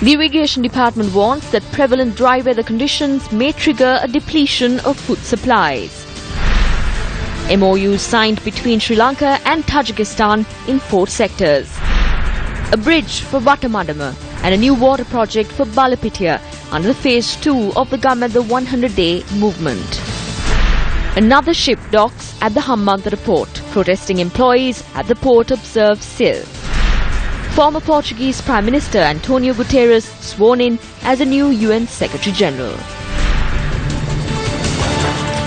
The Irrigation Department warns that prevalent dry weather conditions may trigger a depletion of food supplies. MOUs signed between Sri Lanka and Tajikistan in 4 sectors. A bridge for Vatamadama and a new water project for Balapitia under Phase 2 of the Gamadha 100-day movement. Another ship docks at the Hammagdara port. Protesting employees at the port observe still. Former Portuguese Prime Minister Antonio Guterres sworn in as a new UN Secretary General.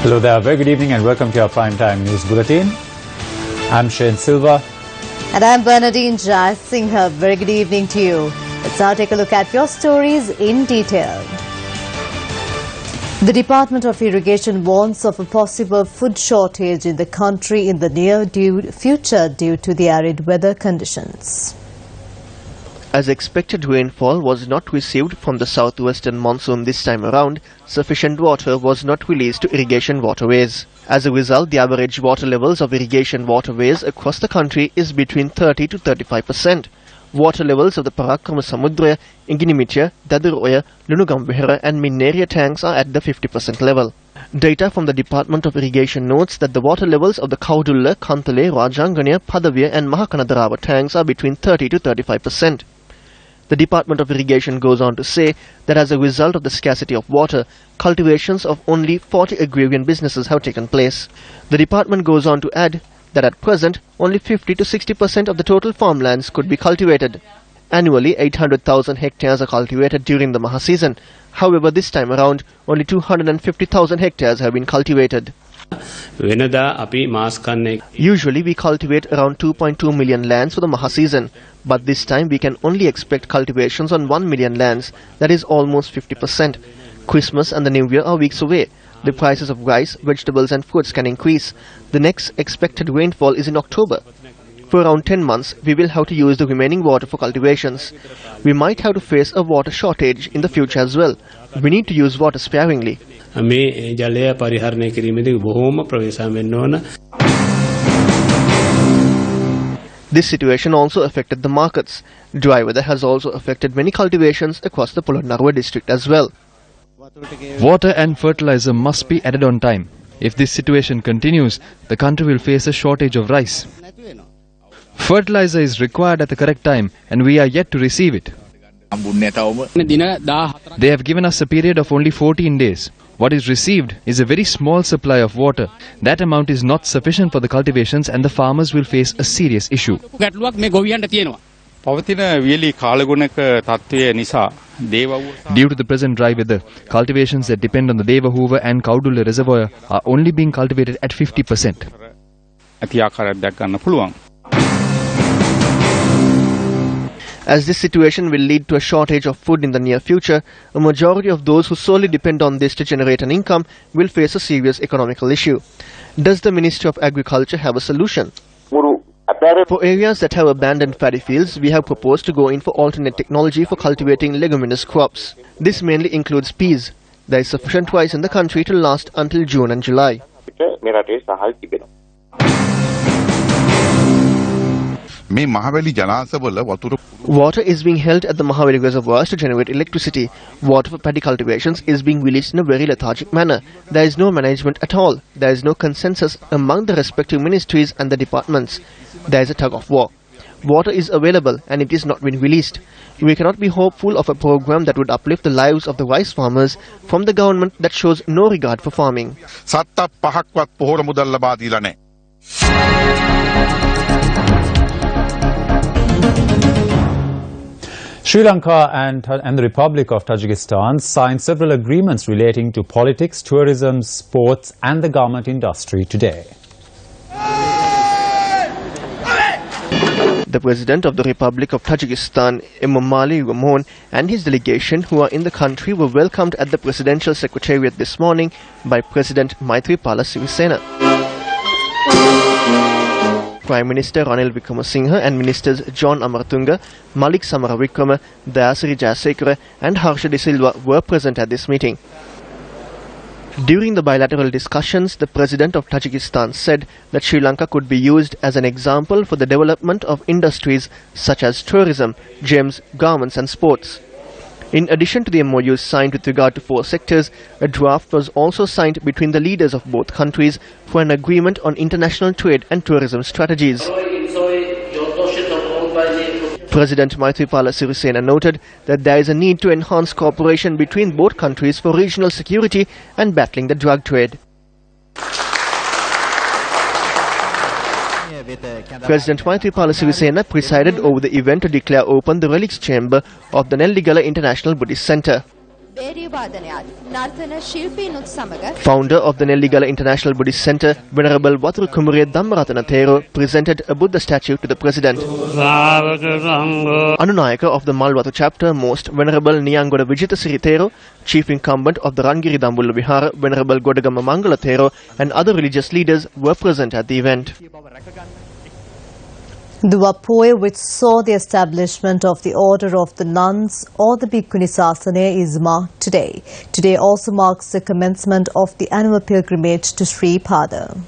Hello there, very good evening and welcome to our Primetime News Bulletin. I'm Shane Silva. And I'm Bernadine Jai Singha. Very good evening to you. Let's now take a look at your stories in detail. The Department of Irrigation warns of a possible food shortage in the country in the near future due to the arid weather conditions. As expected, rainfall was not received from the southwestern monsoon this time around. Sufficient water was not released to irrigation waterways. As a result, the average water levels of irrigation waterways across the country is between 30 to 35%. Water levels of the Parakrama Samudra, Inginimitya, Dadaroya, Lunugambihara and Mineria tanks are at the 50% level. Data from the Department of Irrigation notes that the water levels of the Kaudulla, Kantale, Rajangania, Padavya and Mahakanadarava tanks are between 30 to 35%. The Department of Irrigation goes on to say that as a result of the scarcity of water, cultivations of only 40 agrarian businesses have taken place. The department goes on to add that at present, only 50 to 60% of the total farmlands could be cultivated. Annually, 800,000 hectares are cultivated during the Maha season. However, this time around, only 250,000 hectares have been cultivated. Usually, we cultivate around 2.2 million lands for the Maha season, but this time we can only expect cultivations on 1 million lands, that is almost 50%. Christmas and the New Year are weeks away. The prices of rice, vegetables and fruits can increase. The next expected rainfall is in October. For around 10 months, we will have to use the remaining water for cultivations. We might have to face a water shortage in the future as well. We need to use water sparingly. This situation also affected the markets. Dry weather has also affected many cultivations across the Polonnaruwa district as well. Water and fertilizer must be added on time. If this situation continues, the country will face a shortage of rice. Fertilizer is required at the correct time and we are yet to receive it. They have given us a period of only 14 days. What is received is a very small supply of water. That amount is not sufficient for the cultivations and the farmers will face a serious issue. Due to the present dry weather, cultivations that depend on the Devahuva and Kaudulla reservoir are only being cultivated at 50%. As this situation will lead to a shortage of food in the near future, a majority of those who solely depend on this to generate an income will face a serious economical issue. Does the Ministry of Agriculture have a solution? For areas that have abandoned paddy fields, we have proposed to go in for alternate technology for cultivating leguminous crops. This mainly includes peas. There is sufficient rice in the country to last until June and July. Water is being held at the Mahaveli reservoirs to generate electricity. Water for paddy cultivations is being released in a very lethargic manner. There is no management at all. There is no consensus among the respective ministries and the departments. There is a tug of war. Water is available and it is not being released. We cannot be hopeful of a program that would uplift the lives of the rice farmers from the government that shows no regard for farming. Sri Lanka and the Republic of Tajikistan signed several agreements relating to politics, tourism, sports and the garment industry today. The President of the Republic of Tajikistan, Emomali Rahmon, and his delegation who are in the country were welcomed at the Presidential Secretariat this morning by President Maithripala Sirisena. Prime Minister Ranil Wickremesinghe and Ministers John Amartunga, Malik Samaravikrama, Dayasri Jayasekara and Harsha De Silva were present at this meeting. During the bilateral discussions, the President of Tajikistan said that Sri Lanka could be used as an example for the development of industries such as tourism, gems, garments and sports. In addition to the MOU signed with regard to 4 sectors, a draft was also signed between the leaders of both countries for an agreement on international trade and tourism strategies. President Maithripala Sirisena noted that there is a need to enhance cooperation between both countries for regional security and battling the drug trade. President Maithripala Sirisena presided over the event to declare open the relics chamber of the Nelligala International Buddhist Centre. Founder of the Nelligala International Buddhist Centre, Venerable Waturu Kumuriya Dhammaratana Thero, presented a Buddha statue to the President. Anunayaka of the Malwatu chapter, Most Venerable Niyangoda Vijitasiri Thero, Chief Incumbent of the Rangiri Dambulla Vihara, Venerable Godagama Mangala Thero, and other religious leaders were present at the event. The Wapoya, which saw the establishment of the Order of the Nuns or the Bhikkhuni Sasana, is marked today. Today also marks the commencement of the annual pilgrimage to Sri Pada.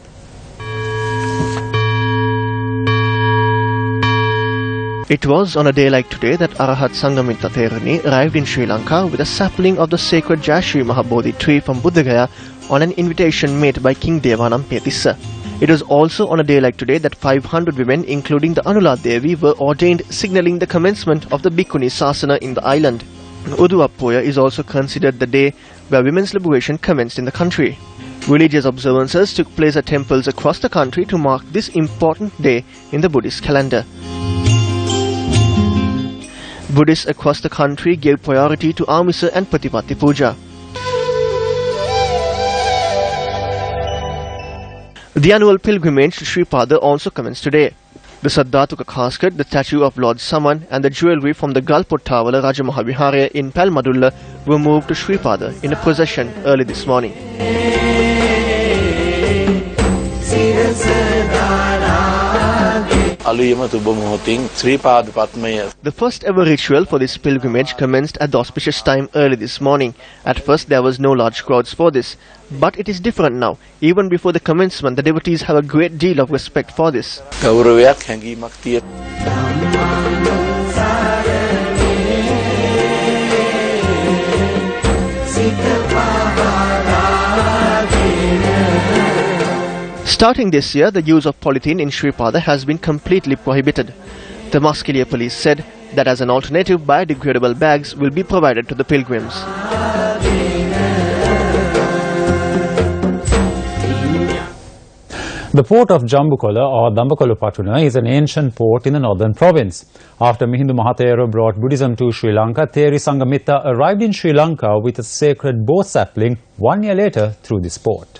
It was on a day like today that Arahat Sangamitta Theruni arrived in Sri Lanka with a sapling of the sacred Jayashri Mahabodhi tree from Buddhagaya on an invitation made by King Devanampiya Tissa. It was also on a day like today that 500 women, including the Anula Devi, were ordained, signalling the commencement of the Bhikkhuni Sasana in the island. Uduappoya is also considered the day where women's liberation commenced in the country. Religious observances took place at temples across the country to mark this important day in the Buddhist calendar. Buddhists across the country gave priority to Amisa and Patipatti Puja. The annual pilgrimage to Sri Pada also commenced today. The Saddhatuka casket, the statue of Lord Saman, and the jewellery from the Galpottavala Rajamahaviharaya in Palmadulla were moved to Sri Pada in a procession early this morning. The first ever ritual for this pilgrimage commenced at the auspicious time early this morning. At first there was no large crowds for this, but it is different now. Even before the commencement, the devotees have a great deal of respect for this. Starting this year, the use of polythene in Sri Pada has been completely prohibited. The Muskelia police said that as an alternative, biodegradable bags will be provided to the pilgrims. The port of Jambukola or Dambakolu Patuna is an ancient port in the northern province. After Mihindu Mahathero brought Buddhism to Sri Lanka, Theri Sangamitta arrived in Sri Lanka with a sacred Bo sapling 1 year later through this port.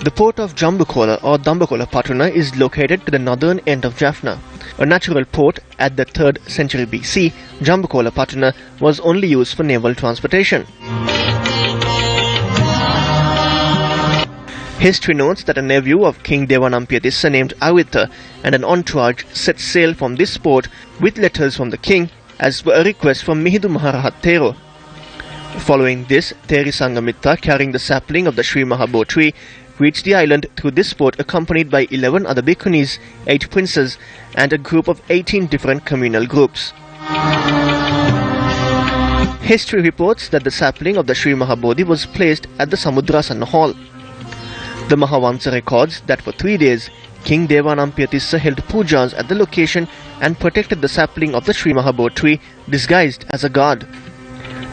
The port of Jambukola or Dambakola Patuna is located to the northern end of Jaffna. A natural port at the 3rd century BC, Jambukola Patuna was only used for naval transportation. History notes that a nephew of King Devanampiya Tissa named Avitha and an entourage set sail from this port with letters from the king as per a request from Mihindu Maharahat Thero. Following this, Theri Sangamitta, carrying the sapling of the Sri Mahabo tree, reached the island through this port accompanied by 11 other bhikkhunis, 8 princes, and a group of 18 different communal groups. History reports that the sapling of the Sri Mahabodhi was placed at the Samudrasana Hall. The Mahavansa records that for 3 days, King Devanampiya Tissa held pujas at the location and protected the sapling of the Sri Mahabo tree disguised as a god.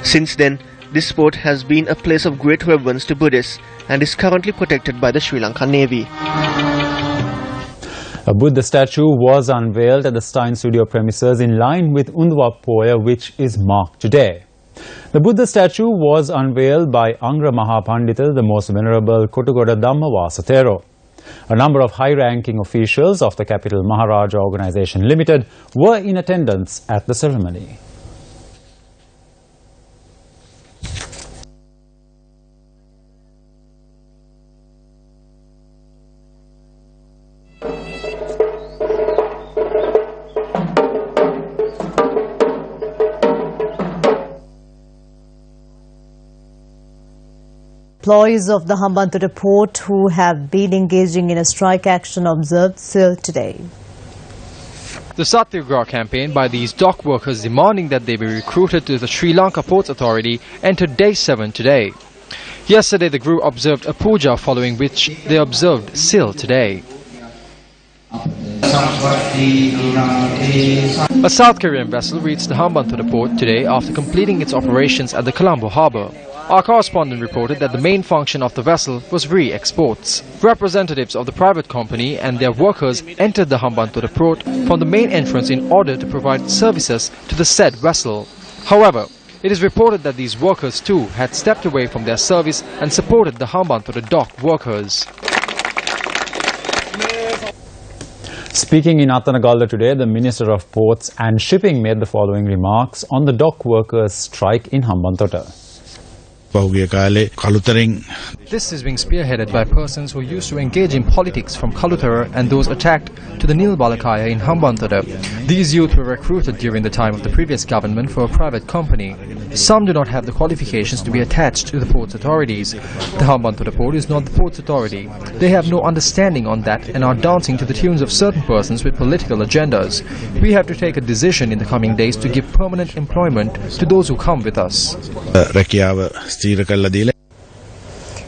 Since then, this port has been a place of great reverence to Buddhists and is currently protected by the Sri Lanka Navy. A Buddha statue was unveiled at the Stein Studio premises in line with Undwappoya, which is marked today. The Buddha statue was unveiled by Angra Mahapandita, the most venerable Kotugoda Dhammavasa Thero. A number of high-ranking officials of the Capital Maharaja Organisation Limited were in attendance at the ceremony. Employees of the Hambantota port who have been engaging in a strike action observed till today. The Satyagraha campaign by these dock workers demanding that they be recruited to the Sri Lanka Ports Authority entered day 7 today. Yesterday the group observed a puja, following which they observed SIL today. A South Korean vessel reached the Hambantota port today after completing its operations at the Colombo harbour. Our correspondent reported that the main function of the vessel was re-exports. Representatives of the private company and their workers entered the Hambantota port from the main entrance in order to provide services to the said vessel. However, it is reported that these workers too had stepped away from their service and supported the Hambantota dock workers. Speaking in Atanagalda today, the Minister of Ports and Shipping made the following remarks on the dock workers' strike in Hambantota. This is being spearheaded by persons who used to engage in politics from Kalutara and those attacked to the Nil Balakaya in Hambantota. These youth were recruited during the time of the previous government for a private company. Some do not have the qualifications to be attached to the ports authorities. The Hambantota port is not the ports authority. They have no understanding on that and are dancing to the tunes of certain persons with political agendas. We have to take a decision in the coming days to give permanent employment to those who come with us.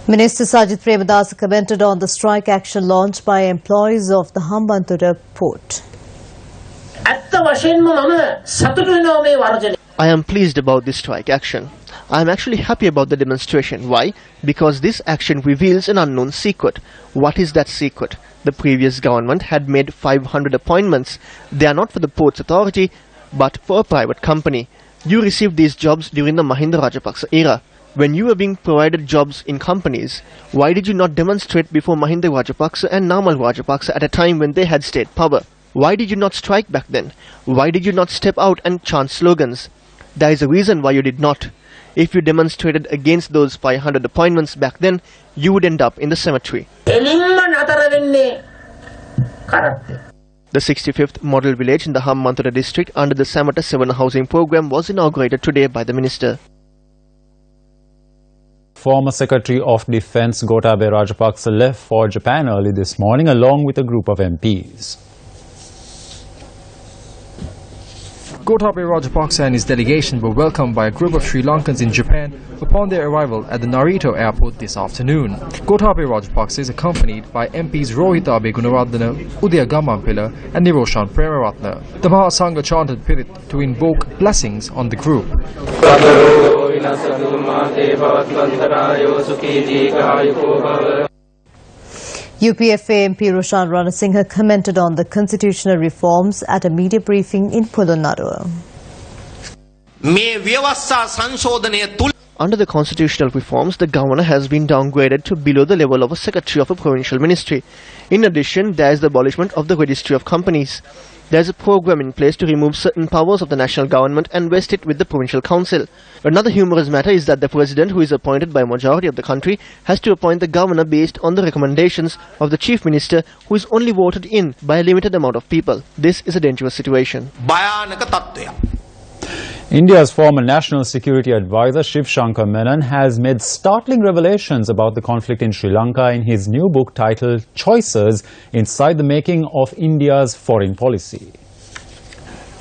Minister Sajith Premadasa commented on the strike action launched by employees of the Hambantota port. I am pleased about this strike action. I am actually happy about the demonstration. Why? Because this action reveals an unknown secret. What is that secret? The previous government had made 500 appointments. They are not for the Ports Authority, but for a private company. You received these jobs during the Mahinda Rajapaksa era. When you were being provided jobs in companies, why did you not demonstrate before Mahinda Rajapaksa and Namal Rajapaksa at a time when they had state power? Why did you not strike back then? Why did you not step out and chant slogans? There is a reason why you did not. If you demonstrated against those 500 appointments back then, you would end up in the cemetery. The 65th model village in the Hambantota district under the Samata 7 housing program was inaugurated today by the minister. Former Secretary of Defence Gotabaya Rajapaksa left for Japan early this morning along with a group of MPs. Gotabaya Rajapaksa and his delegation were welcomed by a group of Sri Lankans in Japan upon their arrival at the Narita airport this afternoon. Gotabaya Rajapaksa is accompanied by MPs Rohita Abe Gunaradana, Udaya Gammampilla and Niroshan Premaratna. The Mahasangha chanted Pirit to invoke blessings on the group. UPFA MP Roshan Ranasinghe commented on the constitutional reforms at a media briefing in Polonnaruwa. Under the constitutional reforms, the governor has been downgraded to below the level of a secretary of a provincial ministry. In addition, there is the abolishment of the registry of companies. There is a program in place to remove certain powers of the national government and vest it with the provincial council. Another humorous matter is that the president, who is appointed by majority of the country, has to appoint the governor based on the recommendations of the chief minister, who is only voted in by a limited amount of people. This is a dangerous situation. India's former National Security Advisor Shiv Shankar Menon has made startling revelations about the conflict in Sri Lanka in his new book titled Choices Inside the Making of India's Foreign Policy.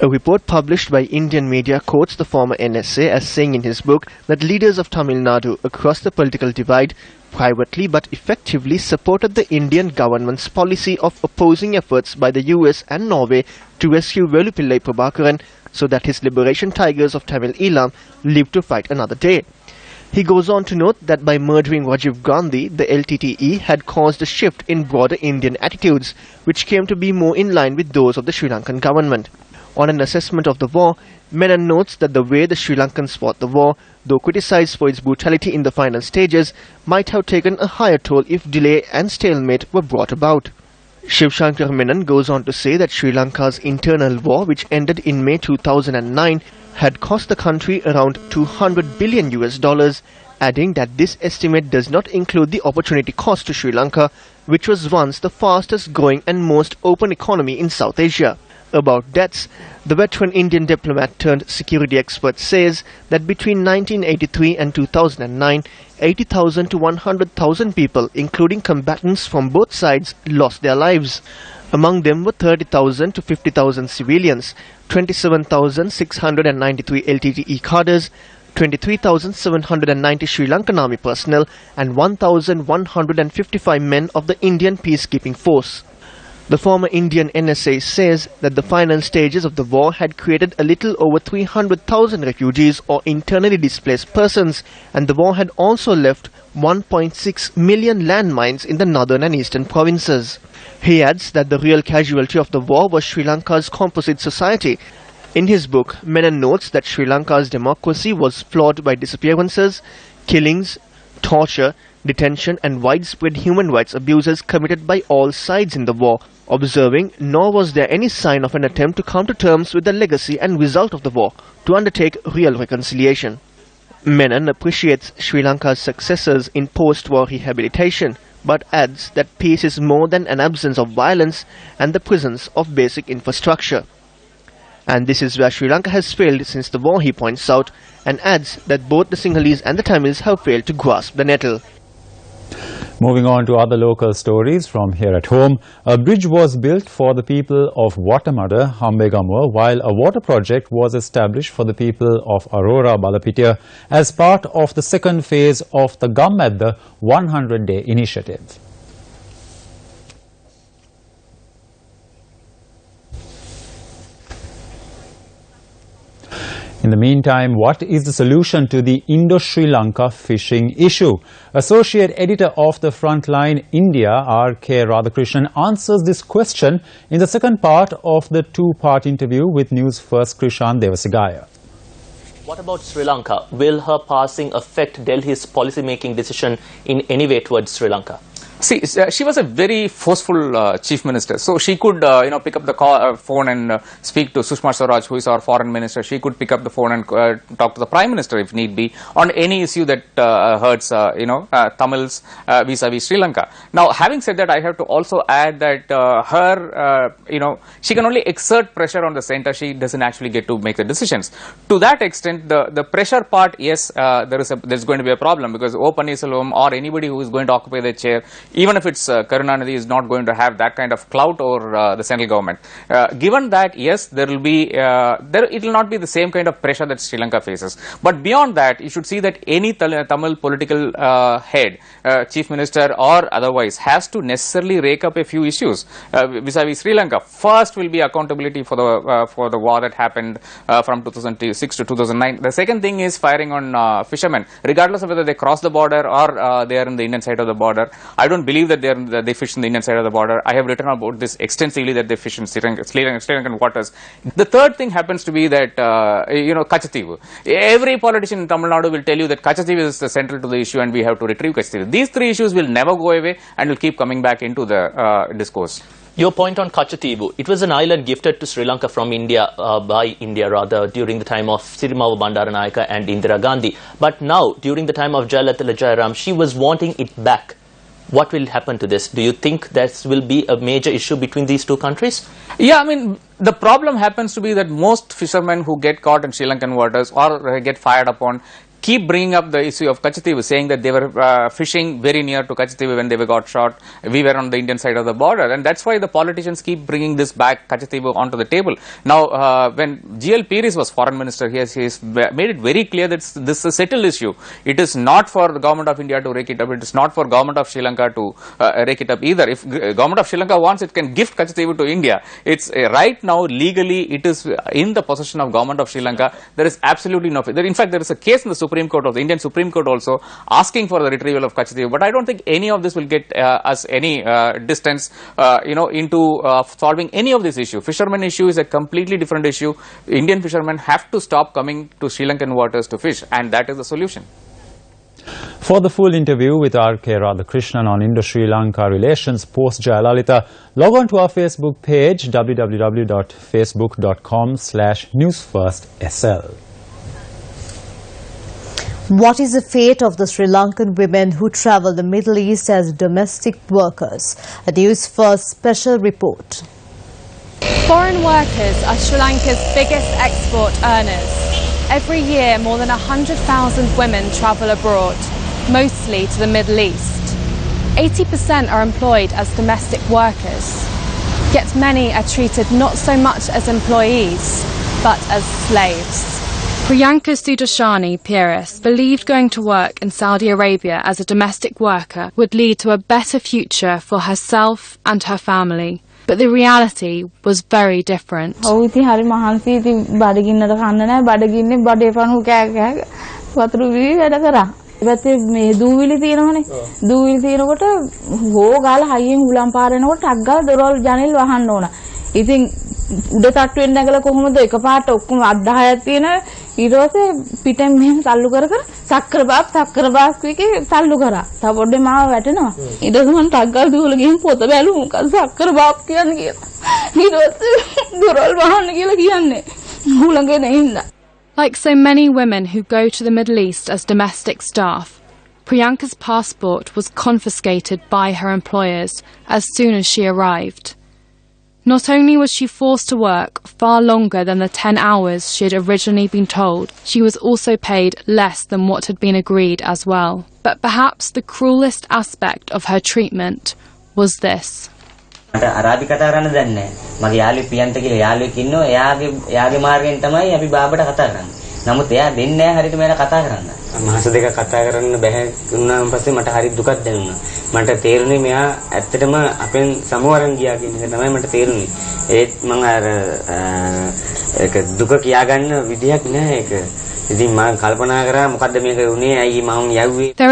A report published by Indian media quotes the former NSA as saying in his book that leaders of Tamil Nadu across the political divide privately but effectively supported the Indian government's policy of opposing efforts by the US and Norway to rescue Velupillai Prabhakaran so that his liberation tigers of Tamil Eelam live to fight another day. He goes on to note that by murdering Rajiv Gandhi, the LTTE had caused a shift in broader Indian attitudes, which came to be more in line with those of the Sri Lankan government. On an assessment of the war, Menon notes that the way the Sri Lankans fought the war, though criticized for its brutality in the final stages, might have taken a higher toll if delay and stalemate were brought about. Shiv Shankar Menon goes on to say that Sri Lanka's internal war, which ended in May 2009, had cost the country around $200 billion, adding that this estimate does not include the opportunity cost to Sri Lanka, which was once the fastest growing and most open economy in South Asia. About deaths, the veteran Indian diplomat turned security expert says that between 1983 and 2009, 80,000 to 100,000 people, including combatants from both sides, lost their lives. Among them were 30,000 to 50,000 civilians, 27,693 LTTE cadres, 23,790 Sri Lankan army personnel and 1,155 men of the Indian peacekeeping force. The former Indian NSA says that the final stages of the war had created a little over 300,000 refugees or internally displaced persons, and the war had also left 1.6 million landmines in the northern and eastern provinces. He adds that the real casualty of the war was Sri Lanka's composite society. In his book, Menon notes that Sri Lanka's democracy was flawed by disappearances, killings, torture, detention and widespread human rights abuses committed by all sides in the war, observing, nor was there any sign of an attempt to come to terms with the legacy and result of the war, to undertake real reconciliation. Menon appreciates Sri Lanka's successes in post-war rehabilitation, but adds that peace is more than an absence of violence and the presence of basic infrastructure. And this is where Sri Lanka has failed since the war, he points out, and adds that both the Sinhalese and the Tamils have failed to grasp the nettle. Moving on to other local stories from here at home, a bridge was built for the people of Watamada, Hambegamua, while a water project was established for the people of Aurora, Balapitiya as part of the second phase of the Gammadda 100-day initiative. In the meantime, what is the solution to the Indo-Sri Lanka fishing issue? Associate Editor of the Frontline India, R.K. Radhakrishnan, answers this question in the second part of the two-part interview with Newsfirst Krishan Devasigaya. What about Sri Lanka? Will her passing affect Delhi's policy-making decision in any way towards Sri Lanka? See, she was a very forceful chief minister. So she could, pick up the phone and speak to Sushma Swaraj, who is our foreign minister. She could pick up the phone and talk to the prime minister if need be on any issue that hurts, Tamils vis-a-vis Sri Lanka. Now, having said that, I have to also add that she can only exert pressure on the center. She doesn't actually get to make the decisions. To that extent, the pressure part, yes, there's going to be a problem because O Pannirselvam or anybody who is going to occupy the chair, even if it's Karunanidhi, is not going to have that kind of clout over the central government. Given that, yes, there will be, it will not be the same kind of pressure that Sri Lanka faces. But beyond that, you should see that any Tamil political head, chief minister or otherwise, has to necessarily rake up a few issues vis-a-vis Sri Lanka. First will be accountability for the war that happened from 2006 to 2009. The second thing is firing on fishermen, regardless of whether they cross the border or they are in the Indian side of the border. I don't believe that they fish in the Indian side of the border. I have written about this extensively, that they fish in Sri Lankan waters. The third thing happens to be that, Kachativu. Every politician in Tamil Nadu will tell you that Kachativu is the central to the issue and we have to retrieve Kachativu. These three issues will never go away and will keep coming back into the discourse. Your point on Kachativu, it was an island gifted to Sri Lanka from India, by India rather, during the time of Sirimava Bandaranayake and Indira Gandhi. But now, during the time of Jayalalitha Jayaram, she was wanting it back. What will happen to this? Do you think that will be a major issue between these two countries? Yeah, I mean, the problem happens to be that most fishermen who get caught in Sri Lankan waters or get fired upon keep bringing up the issue of Kachativu, saying that they were fishing very near to Kachativu when they got shot. We were on the Indian side of the border, and that's why the politicians keep bringing this back, Kachativu, onto the table. Now, when G.L. Piris was foreign minister, he has made it very clear that this is a settled issue. It is not for the government of India to rake it up. It is not for government of Sri Lanka to rake it up either. If government of Sri Lanka wants, it can gift Kachativu to India. It's right now legally it is in the possession of government of Sri Lanka. There is absolutely no. In fact, there is a case in the Supreme Court of the Indian Supreme Court also asking for the retrieval of Kachativu. But I don't think any of this will get us any distance, into solving any of this issue. Fishermen issue is a completely different issue. Indian fishermen have to stop coming to Sri Lankan waters to fish, and that is the solution. For the full interview with R.K. Radhakrishnan on Indo-Sri Lanka relations post Jayalalitha, log on to our Facebook page www.facebook.com/newsfirstsl. What is the fate of the Sri Lankan women who travel the Middle East as domestic workers? A News First special report. Foreign workers are Sri Lanka's biggest export earners. Every year, more than 100,000 women travel abroad, mostly to the Middle East. 80% are employed as domestic workers, yet many are treated not so much as employees, but as slaves. Priyanka Sudashani Pires believed going to work in Saudi Arabia as a domestic worker would lead to a better future for herself and her family. But the reality was very different. පැත්තේ මේ දූවිලි තියෙනවනේ දූවිලි තියෙනකොට හෝ ගාලා හයියෙන් හුලම් පාර එනකොට ටක් ගාලා දොරවල් ජනෙල් වහන්න ඕන. ඉතින් උඩ තට්ටුවෙන් නැගලා කොහොමද එකපාරට ඔක්කොම 10ක් තියෙන ඊට පස්සේ පිටෙන් මෙහෙම තල්ලු කර කර සක්කර බාස් කිව්කේ තල්ලු කරා. තව පොඩ්ඩේ මාව වැටෙනවා. ඊට පස්සේ මම ටක් ගාලා දුවලා ගිහින් පොත බැලුවා මොකද සක්කර බාස් කියන්නේ කියලා. ඊට පස්සේ දොරවල් වහන්න කියලා කියන්නේ. හුලඟේ නැහින්දා. Like so many women who go to the Middle East as domestic staff, Priyanka's passport was confiscated by her employers as soon as she arrived. Not only was she forced to work far longer than the 10 hours she had originally been told, she was also paid less than what had been agreed as well. But perhaps the cruelest aspect of her treatment was this. අරාබි කතා කරන්න දන්නේ නැහැ. මගේ යාළුවෙක් පියන්ත කියලා යාළුවෙක් ඉන්නවා. එයාගේ මාර්ගයෙන් තමයි අපි බාබට කතා කරන්නේ. නමුත් එයා දෙන්නේ නැහැ හරියට මෙයාලා කතා කරන්න. මාස දෙක කතා කරන්න බැහැ වුණාන් පස්සේ මට හරි දුකක් දැනුණා. මට තේරුනේ මෙයා ඇත්තටම අපෙන් සමවරන් ගියා කියන එක තමයි මට තේරුනේ. ඒත් මම අර ඒක දුක කියා ගන්න විදියක් නැහැ ඒක. There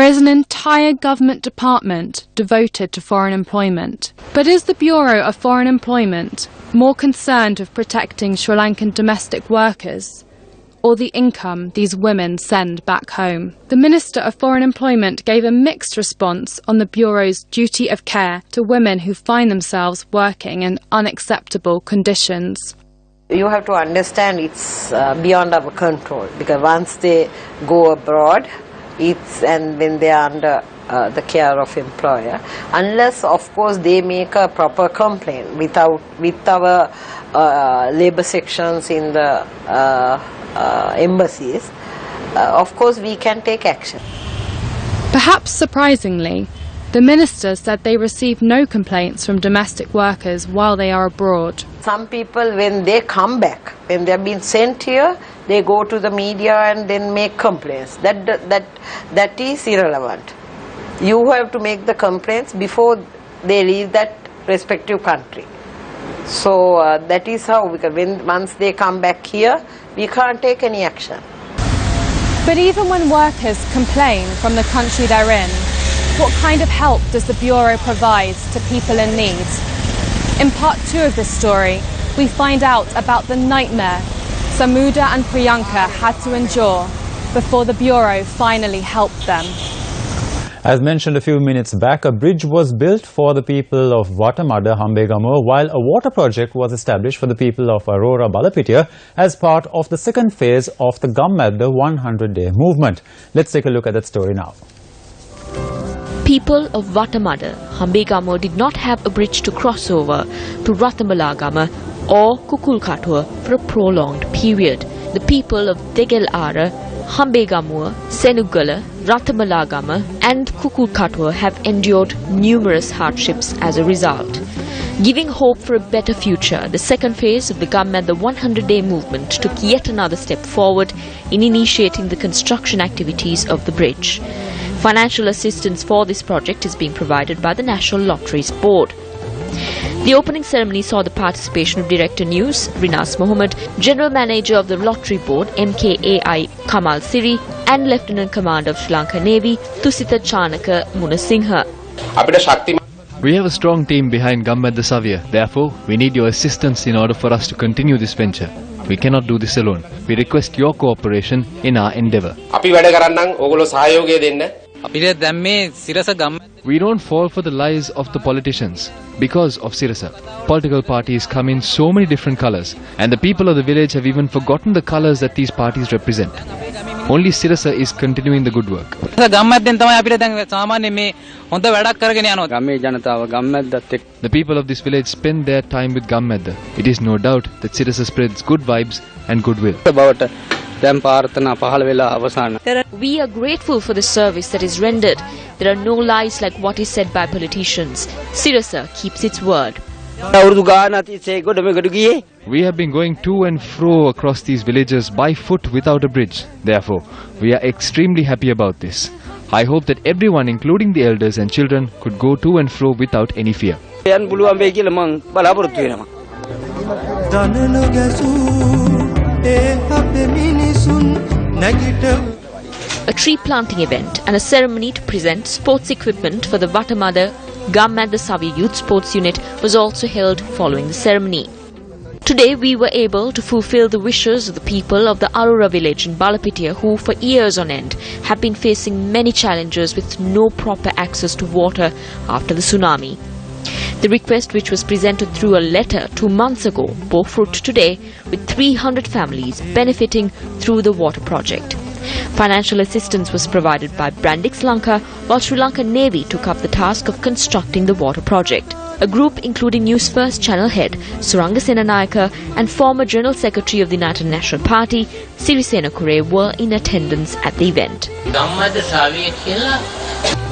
is an entire government department devoted to foreign employment. But is the Bureau of Foreign Employment more concerned with protecting Sri Lankan domestic workers or the income these women send back home? The Minister of Foreign Employment gave a mixed response on the Bureau's duty of care to women who find themselves working in unacceptable conditions. You have to understand it's beyond our control, because once they go abroad, and when they are under the care of employer, unless of course they make a proper complaint with our labor sections in the embassies, of course we can take action. Perhaps surprisingly, the minister said they receive no complaints from domestic workers while they are abroad. Some people, when they come back, when they have been sent here, they go to the media and then make complaints. That is irrelevant. You have to make the complaints before they leave that respective country. So that is how, because once they come back here, we can't take any action. But even when workers complain from the country they're in, what kind of help does the Bureau provide to people in need? In part 2 of this story, we find out about the nightmare Samuda and Priyanka had to endure before the Bureau finally helped them. As mentioned a few minutes back, a bridge was built for the people of Watamada, Hambegamo, while a water project was established for the people of Aurora, Balapitiya as part of the second phase of the Gammadda 100-day movement. Let's take a look at that story now. People of Watamada, Hambegamo did not have a bridge to cross over to Rathamalagama or Kukulkatua for a prolonged period. The people of Degelara, Hambegamo, Senugala, Rathamalagama and Kukulkatua have endured numerous hardships as a result. Giving hope for a better future, the second phase of the Gammadda 100-day movement took yet another step forward in initiating the construction activities of the bridge. Financial assistance for this project is being provided by the National Lotteries Board. The opening ceremony saw the participation of Director News, Rinas Mohammed, General Manager of the Lottery Board, MKAI Kamal Siri, and Lieutenant Commander of Sri Lanka Navy, Thusita Chanaka Munasinghe. We have a strong team behind Gammadda Savya. Therefore, we need your assistance in order for us to continue this venture. We cannot do this alone. We request your cooperation in our endeavour. We don't fall for the lies of the politicians because of Sirasa. Political parties come in so many different colours, and the people of the village have even forgotten the colours that these parties represent. Only Sirasa is continuing the good work. The people of this village spend their time with Gammedda. It is no doubt that Sirasa spreads good vibes and goodwill. We are grateful for the service that is rendered. There are no lies like what is said by politicians. Sirasa keeps its word. We have been going to and fro across these villages by foot without a bridge. Therefore, we are extremely happy about this. I hope that everyone, including the elders and children, could go to and fro without any fear. A tree planting event and a ceremony to present sports equipment for the Vatamada Gammedda Savya Youth Sports Unit was also held following the ceremony. Today we were able to fulfill the wishes of the people of the Arura village in Balapitiya who for years on end have been facing many challenges with no proper access to water after the tsunami. The request, which was presented through a letter 2 months ago, bore fruit today with 300 families benefiting through the water project. Financial assistance was provided by Brandix Lanka, while Sri Lanka Navy took up the task of constructing the water project. A group including Newsfirst channel head Suranga Senanayaka and former General Secretary of the United National Party Sirisena Kure were in attendance at the event.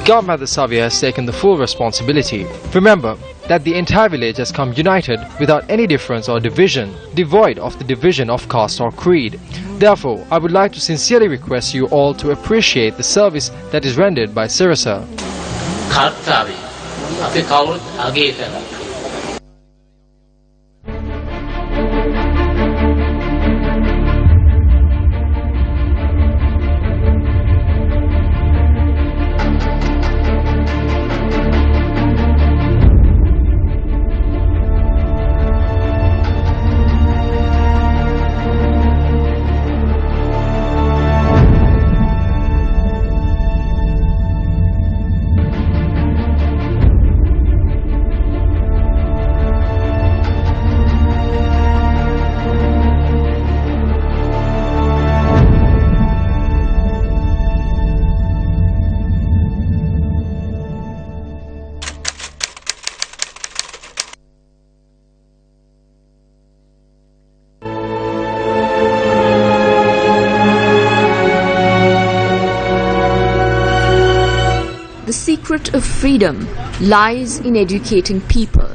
Gammedda Savya has taken the full responsibility. Remember that the entire village has come united without any difference or division, devoid of the division of caste or creed. Therefore, I would like to sincerely request you all to appreciate the service that is rendered by Sirasa. The secret of freedom lies in educating people,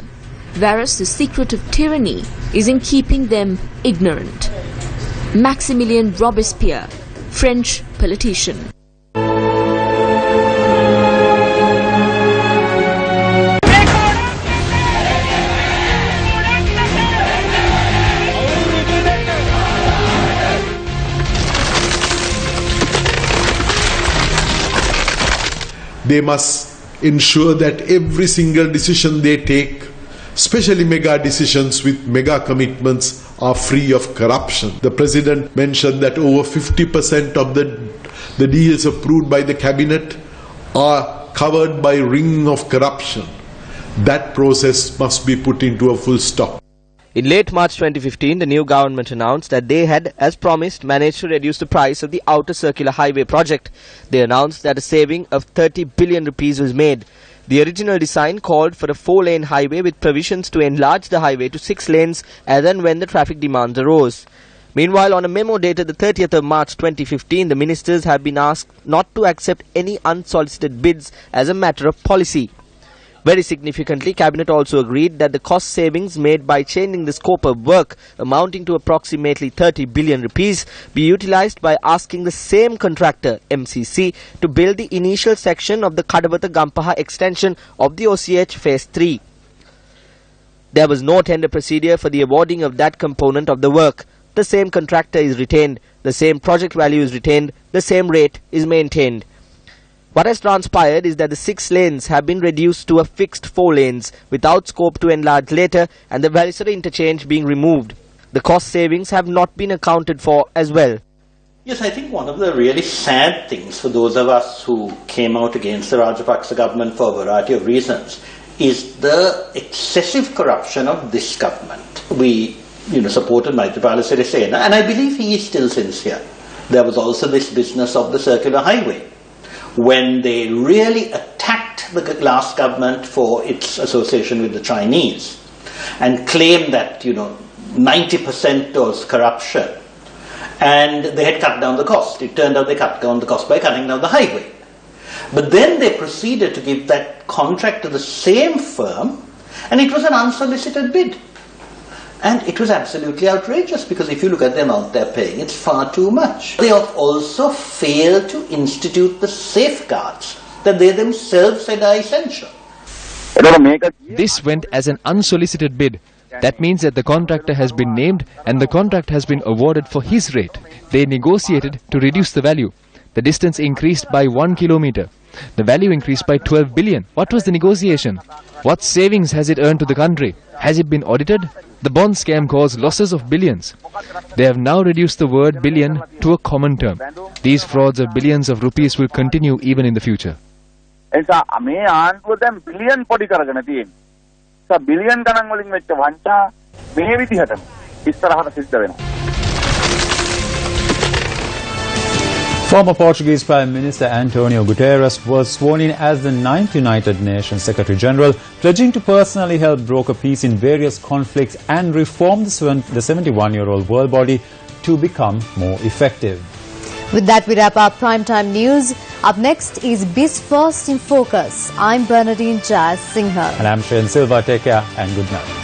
whereas the secret of tyranny is in keeping them ignorant. Maximilien Robespierre, French politician. They must ensure that every single decision they take, especially mega decisions with mega commitments, are free of corruption. The President mentioned that over 50% of the deals approved by the Cabinet are covered by ring of corruption. That process must be put into a full stop. In late March 2015, the new government announced that they had, as promised, managed to reduce the price of the Outer Circular Highway project. They announced that a saving of 30 billion rupees was made. The original design called for a 4-lane highway with provisions to enlarge the highway to 6 lanes as and when the traffic demands arose. Meanwhile, on a memo dated the 30th of March 2015, the ministers have been asked not to accept any unsolicited bids as a matter of policy. Very significantly, Cabinet also agreed that the cost savings made by changing the scope of work, amounting to approximately 30 billion rupees, be utilized by asking the same contractor, MCC, to build the initial section of the Kadawatha-Gampaha extension of the OCH Phase 3. There was no tender procedure for the awarding of that component of the work. The same contractor is retained, the same project value is retained, the same rate is maintained. What has transpired is that the 6 lanes have been reduced to a fixed 4 lanes without scope to enlarge later, and the Valisara interchange being removed. The cost savings have not been accounted for as well. Yes, I think one of the really sad things for those of us who came out against the Rajapaksa government for a variety of reasons is the excessive corruption of this government. We supported Maithripala Sirisena, and I believe he is still sincere. There was also this business of the circular highway, when they really attacked the last government for its association with the Chinese and claimed that, 90% was corruption, and they had cut down the cost. It turned out they cut down the cost by cutting down the highway. But then they proceeded to give that contract to the same firm, and it was an unsolicited bid. And it was absolutely outrageous, because if you look at the amount they're paying, it's far too much. They have also failed to institute the safeguards that they themselves said are essential. This went as an unsolicited bid. That means that the contractor has been named and the contract has been awarded for his rate. They negotiated to reduce the value. The distance increased by 1 kilometer. The value increased by 12 billion. What was the negotiation? What savings has it earned to the country? Has it been audited? The bond scam caused losses of billions. They have now reduced the word billion to a common term. These frauds of billions of rupees will continue even in the future. Billion ගණන් වලින් වෙච්ච වංචා මේ විදිහටම ඉස්සරහට සිද්ධ වෙනවා. Former Portuguese Prime Minister Antonio Guterres was sworn in as the 9th United Nations Secretary General, pledging to personally help broker peace in various conflicts and reform the 71-year-old world body to become more effective. With that, we wrap up Primetime News. Up next is News1st in Focus. I'm Bernadine Jazz Singha. And I'm Shayan Silva. Take care and good night.